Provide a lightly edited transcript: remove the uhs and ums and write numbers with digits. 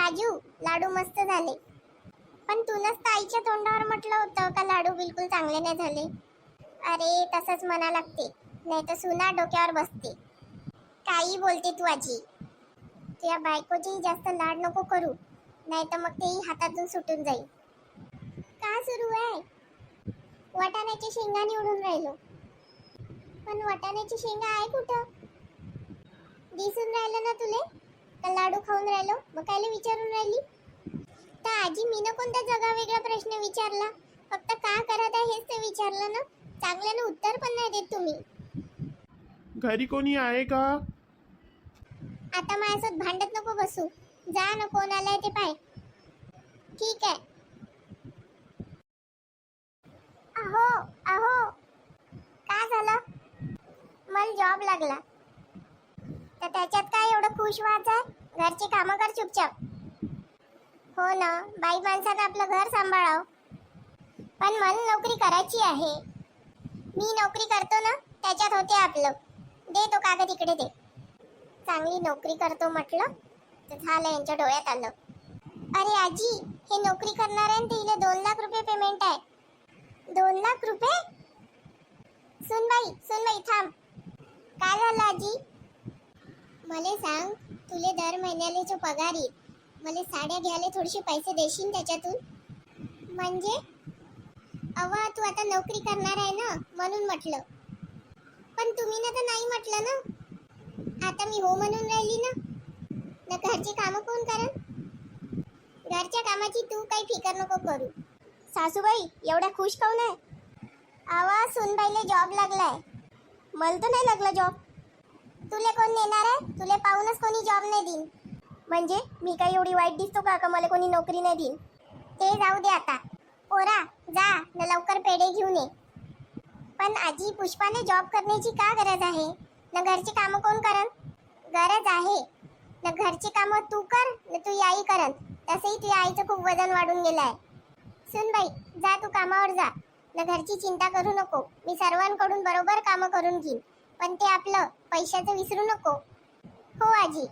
राजू, लाडू मस्त झाले. पण तूनच तर आईच्या तोंडावर म्हटलं होतं का लाडू बिलकुल चांगले नाही झाले. अरे तसंच म्हणा लागते, नाही तर सुना डोक्यावर बसते. काही बोलते तू आजी. तुझ्या बायकोचेही जास्त लाड नको करू, नाही तर मग तेही हातातून सुटून जाईल. का सुरू आहे? वाटाण्याची शेंगा निवडून राहिलो. पण वाटाण्याची शेंगा आहे कुठं? दिसून राहिलं ना तुले? का लाडू खाऊन राहिलो, मग कायले विचारून राहिली? तर आजी मीनं कोणता जगा वेगळा प्रश्न विचारला? फक्त का करत आहे हेच ते विचारलं ना. चांगल्यानं उत्तर पण नाही देत तुम्ही. घरी कोणी आहे का? आता माझ्यासोबत भांडत नको बसू. जा ना, कोण आलाय ते पाय. ठीक आहे. अहो अहो, का झालं? मला जॉब लागला. तर त्याच्यात काय एवढं खुश व्हायचं? घरचे कामं कर चुपचाप. हो ना, बाई माणसानं आपलं घर सांभाळावं. पण मला नोकरी करायची आहे. मी नोकरी करतो ना, त्याच्यात होते आपलं. दे तो कागद इकडे दे. चांगली नोकरी करतो म्हटलं तर झालं यांच्या डोळ्यात आलं. अरे आजी, हे नोकरी करणार आहे तिला 2 लाख रुपये पेमेंट आहे. 2 लाख रुपये? सुनबाई थांब. काय झालं आजी? मला सांग, तुले दर महिन्याला जो पगार येईल, मला साड्या घ्यायला थोडेसे पैसे देशील त्याच्यातून? म्हणजे अवा तू आता नोकरी करणार आहे ना, म्हणून म्हटलं. पण तुम्ही ना तर नाही म्हटलं ना. आता मी हो म्हणून राहिली ना घरचे कामं कोण करन? घरच्या कामाची तू काही फिकर नको करू. सासूबाई एवढ्या खुश काऊन आहे? आवा सुनबाईले जॉब लागलाय. मला तर नाही लागला जॉब. तुले कोण नेणार आहे? तुले पाहूनच कोणी जॉब नाही देईन. म्हणजे मी काही एवढी वाईट दिसतो का मला कोणी नोकरी नाही देईन? ते जाऊ दे आता. पोरा जा न लवकर पेढे घेऊन ये. पण आजी, पुष्पाने जॉब करण्याची का गरज आहे? न घरची कामं कोण करन? गरज आहे न घरची कामं तू कर न तू आई करन. तसंही तुझ्या आईचं खूप वजन वाढून गेलं आहे. सुनबाई जा, तू कामावर जा. न घरची चिंता करू नको. मी सर्वांकडून बरोबर कामं करून घेईन. पण ते आपलं पैशाचं विसरू नको. हो आजी.